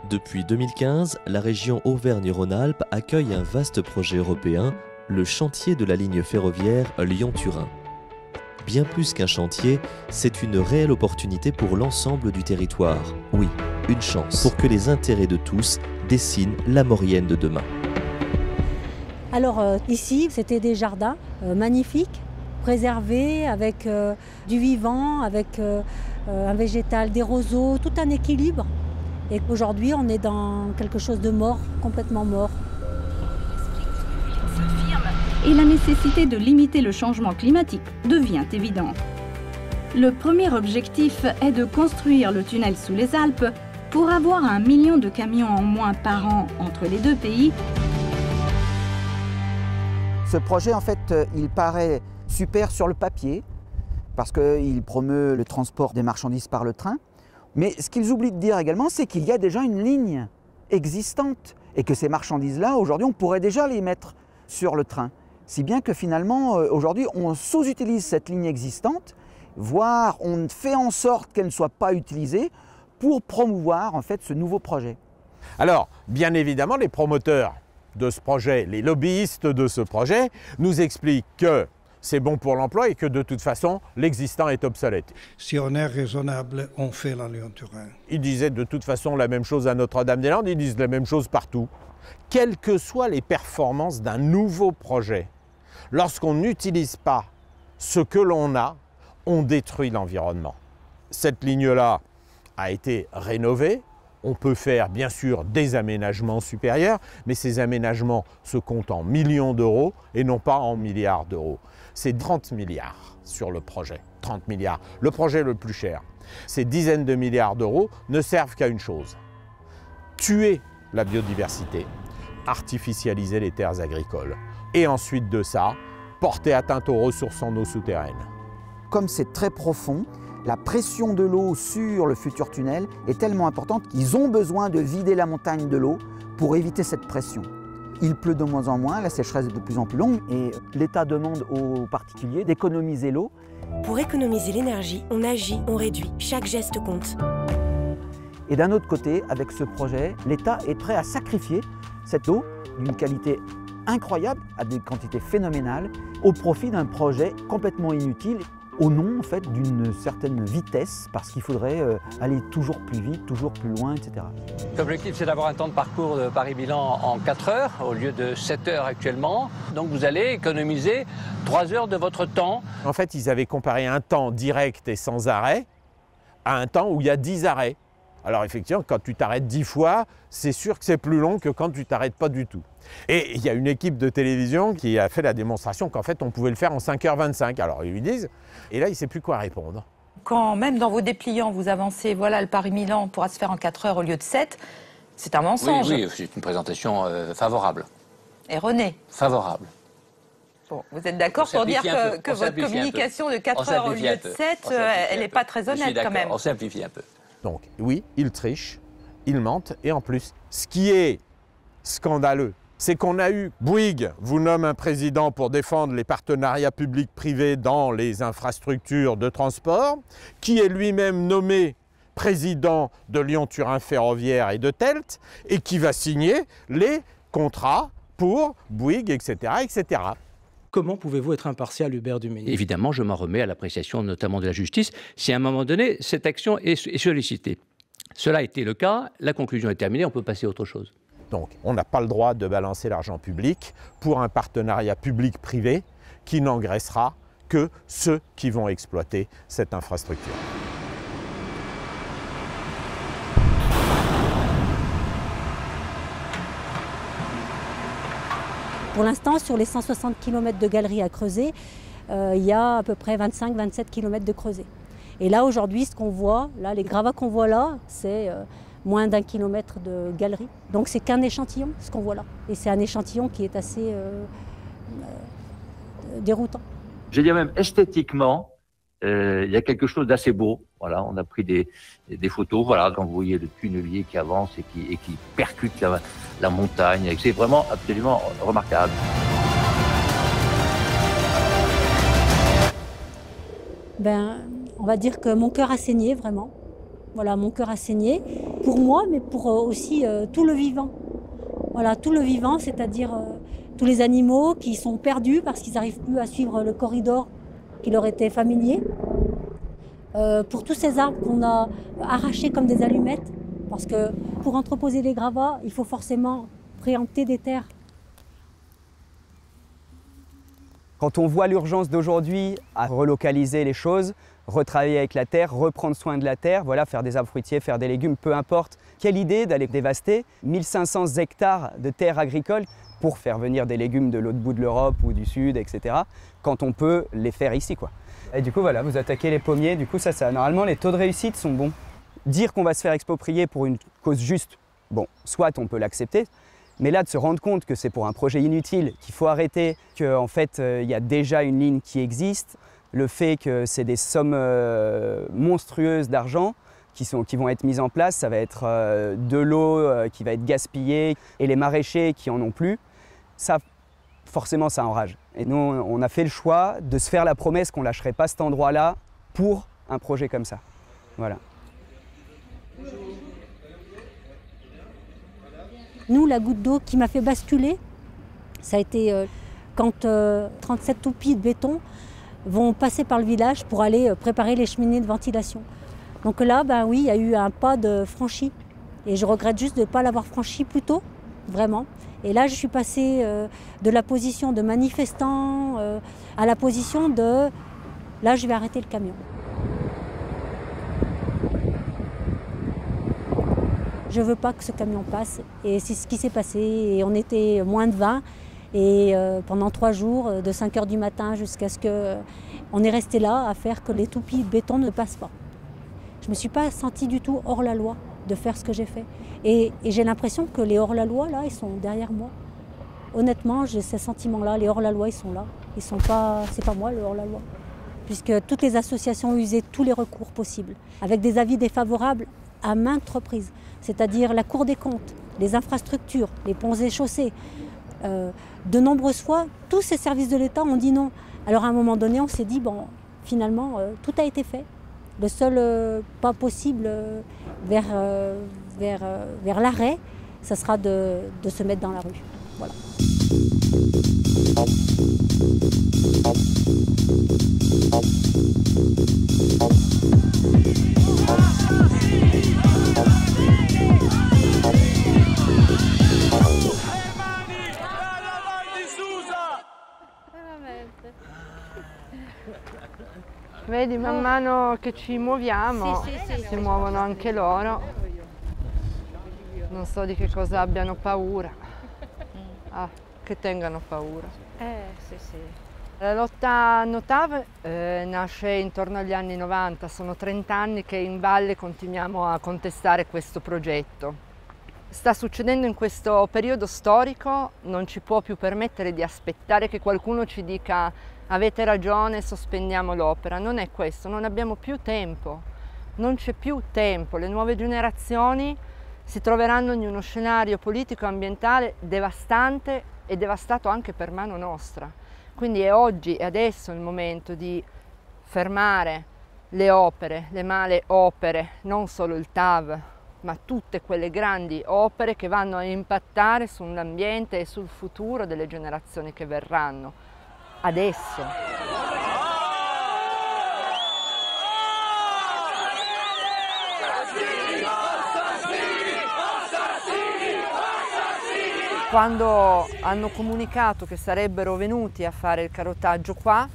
Depuis 2015, la région Auvergne-Rhône-Alpes accueille un vaste projet européen, le chantier de la ligne ferroviaire Lyon-Turin. Bien plus qu'un chantier, c'est une réelle opportunité pour l'ensemble du territoire. Oui, une chance pour que les intérêts de tous dessinent la Maurienne de demain. Alors ici, c'était des jardins magnifiques, préservés avec du vivant, avec un végétal, des roseaux, tout un équilibre. Et aujourd'hui, on est dans quelque chose de mort, complètement mort. Et la nécessité de limiter le changement climatique devient évidente. Le premier objectif est de construire le tunnel sous les Alpes pour avoir 1 million de camions en moins par an entre les deux pays. Ce projet, en fait, il paraît super sur le papier parce qu'il promeut le transport des marchandises par le train. Mais ce qu'ils oublient de dire également, c'est qu'il y a déjà une ligne existante et que ces marchandises-là, aujourd'hui, on pourrait déjà les mettre sur le train. Si bien que finalement, aujourd'hui, on sous-utilise cette ligne existante, voire on fait en sorte qu'elle ne soit pas utilisée pour promouvoir en fait ce nouveau projet. Alors, bien évidemment, les promoteurs de ce projet, les lobbyistes de ce projet, nous expliquent que c'est bon pour l'emploi et que de toute façon, l'existant est obsolète. Si on est raisonnable, on fait la Lyon-Turin. Ils disaient de toute façon la même chose à Notre-Dame-des-Landes, ils disent la même chose partout. Quelles que soient les performances d'un nouveau projet, lorsqu'on n'utilise pas ce que l'on a, on détruit l'environnement. Cette ligne-là a été rénovée. On peut faire bien sûr des aménagements supérieurs, mais ces aménagements se comptent en millions d'euros et non pas en milliards d'euros. C'est 30 milliards sur le projet, 30 milliards. Le projet le plus cher. Ces dizaines de milliards d'euros ne servent qu'à une chose, tuer la biodiversité, artificialiser les terres agricoles et ensuite de ça, porter atteinte aux ressources en eau souterraine. Comme c'est très profond, la pression de l'eau sur le futur tunnel est tellement importante qu'ils ont besoin de vider la montagne de l'eau pour éviter cette pression. Il pleut de moins en moins, la sécheresse est de plus en plus longue et l'État demande aux particuliers d'économiser l'eau. Pour économiser l'énergie, on agit, on réduit. Chaque geste compte. Et d'un autre côté, avec ce projet, l'État est prêt à sacrifier cette eau d'une qualité incroyable, à des quantités phénoménales, au profit d'un projet complètement inutile, au nom en fait, d'une certaine vitesse, parce qu'il faudrait aller toujours plus vite, toujours plus loin, etc. L'objectif, c'est d'avoir un temps de parcours de Paris-Milan en 4 heures, au lieu de 7 heures actuellement. Donc vous allez économiser 3 heures de votre temps. En fait, ils avaient comparé un temps direct et sans arrêt à un temps où il y a 10 arrêts. Alors effectivement, quand tu t'arrêtes 10 fois, c'est sûr que c'est plus long que quand tu t'arrêtes pas du tout. Et il y a une équipe de télévision qui a fait la démonstration qu'en fait, on pouvait le faire en 5h25. Alors ils lui disent, et là, il ne sait plus quoi répondre. Quand même dans vos dépliants, vous avancez, voilà, le Paris-Milan pourra se faire en 4 heures au lieu de 7, c'est un mensonge. Oui, c'est une présentation favorable. Erronée. Favorable. Bon, vous êtes d'accord pour dire que votre communication de 4 heures au lieu de 7, elle n'est pas très honnête quand même. On simplifie un peu. Donc oui, ils trichent, ils mentent, et en plus, ce qui est scandaleux, c'est qu'on a eu Bouygues vous nomme un président pour défendre les partenariats publics-privés dans les infrastructures de transport, qui est lui-même nommé président de Lyon-Turin Ferroviaire et de TELT, et qui va signer les contrats pour Bouygues, etc., etc. Comment pouvez-vous être impartial, Hubert Duménil ? Évidemment, je m'en remets à l'appréciation notamment de la justice. Si à un moment donné, cette action est sollicitée. Cela a été le cas, la conclusion est terminée, on peut passer à autre chose. Donc, on n'a pas le droit de balancer l'argent public pour un partenariat public-privé qui n'engraissera que ceux qui vont exploiter cette infrastructure. Pour l'instant, sur les 160 km de galeries à creuser, il y a à peu près 25-27 km de creusés. Et là, aujourd'hui, ce qu'on voit, là, les gravats qu'on voit là, c'est moins d'1 kilomètre de galerie. Donc c'est qu'un échantillon, ce qu'on voit là. Et c'est un échantillon qui est assez déroutant. Je dirais même esthétiquement, il y a quelque chose d'assez beau. Voilà, on a pris des photos. Voilà, quand vous voyez le tunnelier qui avance et qui percute la montagne, c'est vraiment absolument remarquable. Ben, on va dire que mon cœur a saigné vraiment. Voilà, mon cœur a saigné. pour moi, mais pour aussi tout le vivant. Voilà, tout le vivant, c'est-à-dire tous les animaux qui sont perdus parce qu'ils n'arrivent plus à suivre le corridor qui leur était familier. Pour tous ces arbres qu'on a arrachés comme des allumettes, parce que pour entreposer les gravats, il faut forcément préempter des terres. Quand on voit l'urgence d'aujourd'hui à relocaliser les choses, retravailler avec la terre, reprendre soin de la terre, voilà, faire des arbres fruitiers, faire des légumes, peu importe. Quelle idée d'aller dévaster 1500 hectares de terres agricoles pour faire venir des légumes de l'autre bout de l'Europe ou du Sud, etc., quand on peut les faire ici, quoi. Et du coup, voilà, vous attaquez les pommiers, du coup, ça, normalement, les taux de réussite sont bons. Dire qu'on va se faire exproprier pour une cause juste, bon, soit on peut l'accepter, mais là, de se rendre compte que c'est pour un projet inutile, qu'il faut arrêter, qu'en fait, il y a déjà une ligne qui existe, le fait que c'est des sommes monstrueuses d'argent qui vont être mises en place, ça va être de l'eau qui va être gaspillée, et les maraîchers qui en ont plus, ça, forcément, ça enrage. Et nous, on a fait le choix de se faire la promesse qu'on ne lâcherait pas cet endroit-là pour un projet comme ça. Voilà. Nous, la goutte d'eau qui m'a fait basculer, ça a été quand 37 toupies de béton vont passer par le village pour aller préparer les cheminées de ventilation. Donc là, ben oui, il y a eu un pas de franchi. Et je regrette juste de ne pas l'avoir franchi plus tôt, vraiment. Et là, je suis passée de la position de manifestant à la position de « là, je vais arrêter le camion ». Je ne veux pas que ce camion passe. Et c'est ce qui s'est passé. Et on était moins de 20. Et pendant 3 jours, de 5 h du matin jusqu'à ce qu'on est resté là à faire que les toupies de béton ne passent pas. Je ne me suis pas sentie du tout hors la loi de faire ce que j'ai fait. Et j'ai l'impression que les hors-la-loi, là, ils sont derrière moi. Honnêtement, j'ai ce sentiment-là. Les hors-la-loi, ils sont là. Ils sont pas, c'est pas moi le hors-la-loi. Puisque toutes les associations ont usé tous les recours possibles, avec des avis défavorables à maintes reprises. C'est-à-dire la Cour des comptes, les infrastructures, les ponts et chaussées. De nombreuses fois, tous ces services de l'État ont dit non. Alors à un moment donné, on s'est dit, bon, finalement, tout a été fait. Le seul pas possible vers l'arrêt, ça sera de se mettre dans la rue. Voilà. Vedi, man mano che ci muoviamo, si muovono anche loro. Non so di che cosa abbiano paura. Ah, che tengano paura. La lotta No TAV nasce intorno agli anni 90, sono 30 anni che in valle continuiamo a contestare questo progetto. Sta succedendo in questo periodo storico, non ci può più permettere di aspettare che qualcuno ci dica avete ragione, sospendiamo l'opera. Non è questo, non abbiamo più tempo, non c'è più tempo. Le nuove generazioni si troveranno in uno scenario politico e ambientale devastante e devastato anche per mano nostra. Quindi è oggi e adesso il momento di fermare le opere, le male opere, non solo il TAV, ma tutte quelle grandi opere che vanno a impattare sull'ambiente e sul futuro delle generazioni che verranno. Adesso. Quando hanno comunicato che sarebbero venuti a fare il carotaggio qua,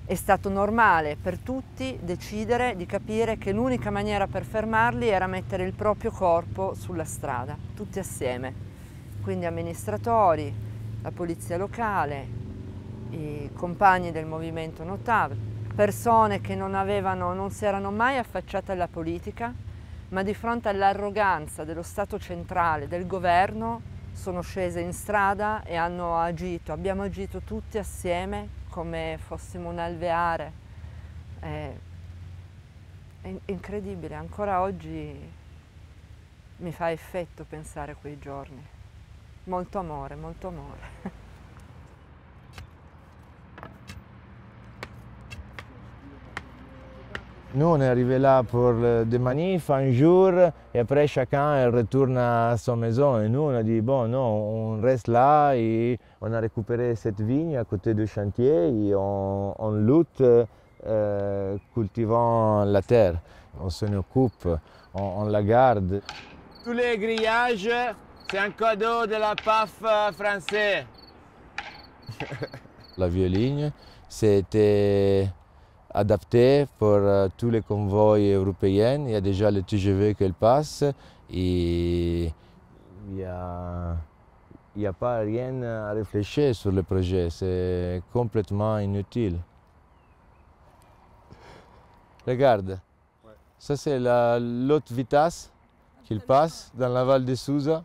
è stato normale per tutti decidere di capire che l'unica maniera per fermarli era mettere il proprio corpo sulla strada, tutti assieme. Quindi amministratori, la polizia locale, i compagni del movimento No TAV, persone che non si erano mai affacciate alla politica, ma di fronte all'arroganza dello Stato centrale, del governo, sono scese in strada e hanno agito. Abbiamo agito tutti assieme come fossimo un alveare. È incredibile, ancora oggi mi fa effetto pensare a quei giorni. Molto amore, molto amore. Nous, on est arrivé là pour des manifs un jour et après chacun retourne à sa maison. Et nous, on a dit, bon, non, on reste là et on a récupéré cette vigne à côté du chantier et on lutte cultivant la terre. On s'en occupe, on la garde. Tous les grillages, c'est un cadeau de la PAF français. La violine, c'était adapté pour tous les convois européens. Il y a déjà le TGV qui passe et il n'y a pas rien à réfléchir sur le projet. C'est complètement inutile. Regarde, ça c'est l'autre vitesse qu'il passe dans la Val de Sousa.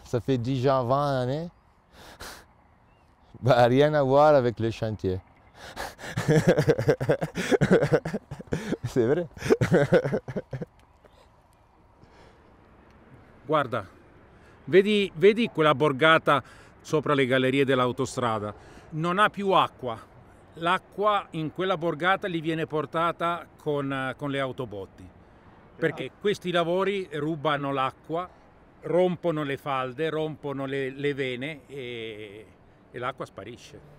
Ça fait déjà 20 années. Bah, rien à voir avec le chantier. C'est vrai. Guarda, vedi quella borgata sopra le gallerie dell'autostrada? Non ha più acqua. L'acqua in quella borgata gli viene portata con le autobotti. Perché questi lavori rubano l'acqua, rompono le falde, rompono le vene e l'acqua sparisce.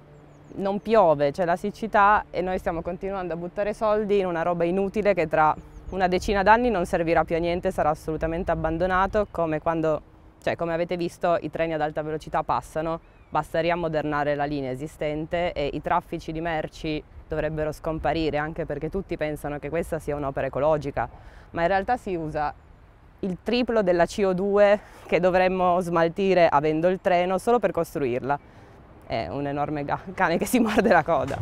Non piove, c'è la siccità e noi stiamo continuando a buttare soldi in una roba inutile che tra una decina d'anni non servirà più a niente, sarà assolutamente abbandonato, come avete visto i treni ad alta velocità passano, basta riammodernare la linea esistente e i traffici di merci dovrebbero scomparire, anche perché tutti pensano che questa sia un'opera ecologica, ma in realtà si usa il triplo della CO2 che dovremmo smaltire avendo il treno solo per costruirla. È un enorme cane che si morde la coda.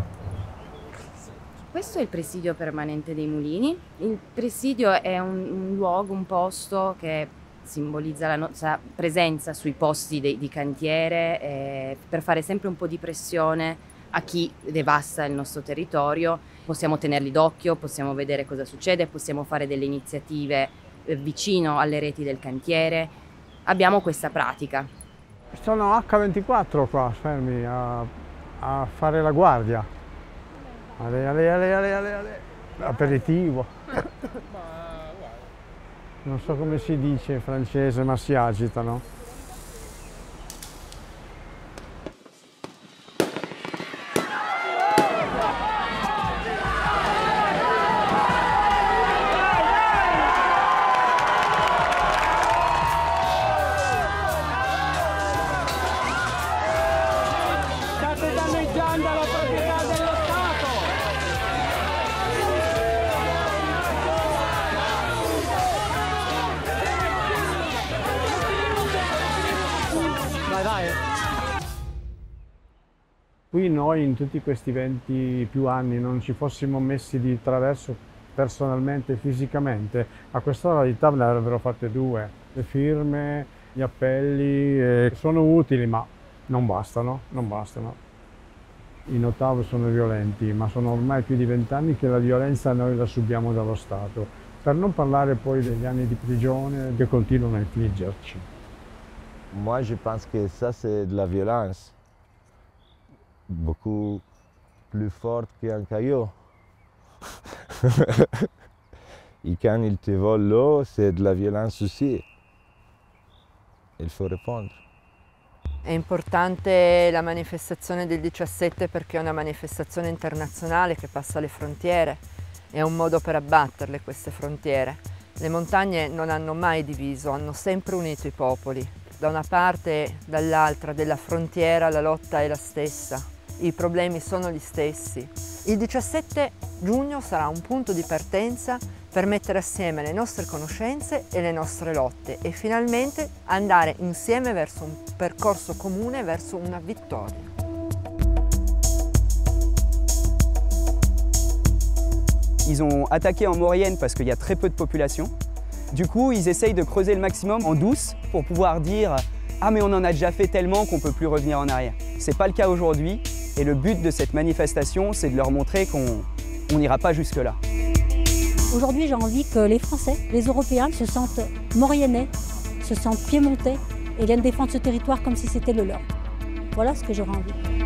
Questo è il presidio permanente dei mulini. Il presidio è un luogo, un posto che simbolizza la nostra presenza sui posti di cantiere per fare sempre un po' di pressione a chi devasta il nostro territorio. Possiamo tenerli d'occhio, possiamo vedere cosa succede, possiamo fare delle iniziative vicino alle reti del cantiere. Abbiamo questa pratica. Sono H24 qua, fermi a fare la guardia. Ale. Aperitivo. Non so come si dice in francese, ma si agitano. Qui noi in tutti questi 20 più anni non ci fossimo messi di traverso personalmente, fisicamente, a quest'ora di tavola ne avrebbero fatte 2. Le firme, gli appelli sono utili ma non bastano. I Notav sono violenti, ma sono ormai più di 20 anni che la violenza noi la subiamo dallo Stato. Per non parlare poi degli anni di prigione che continuano a infliggerci. Moi je pense que ça c'est de la violence. Beaucoup plus forte qu'un caillou. Et quand il te vole l'eau, c'est de la violence aussi. Il faut répondre. È importante la manifestazione del 17 perché è una manifestazione internazionale che passa le frontiere. È un modo per abbatterle queste frontiere. Le montagne non hanno mai diviso, hanno sempre unito i popoli. Da una parte e dall'altra della frontiera la lotta è la stessa. I problemi sono gli stessi. Il 17 giugno sarà un punto di partenza per mettere assieme le nostre conoscenze e le nostre lotte e finalmente andare insieme verso un percorso comune, verso una vittoria. Ils ont attaqué en Maurienne parce qu'il y a très peu de population. Du coup, ils essayent de creuser le maximum en douce pour pouvoir dire « Ah mais on en a déjà fait tellement qu'on ne peut plus revenir en arrière ». Ce n'est pas le cas aujourd'hui. Et le but de cette manifestation, c'est de leur montrer qu'on n'ira pas jusque-là. Aujourd'hui, j'ai envie que les Français, les Européens se sentent mauriennais, se sentent piémontais et viennent défendre ce territoire comme si c'était le leur. Voilà ce que j'aurais envie.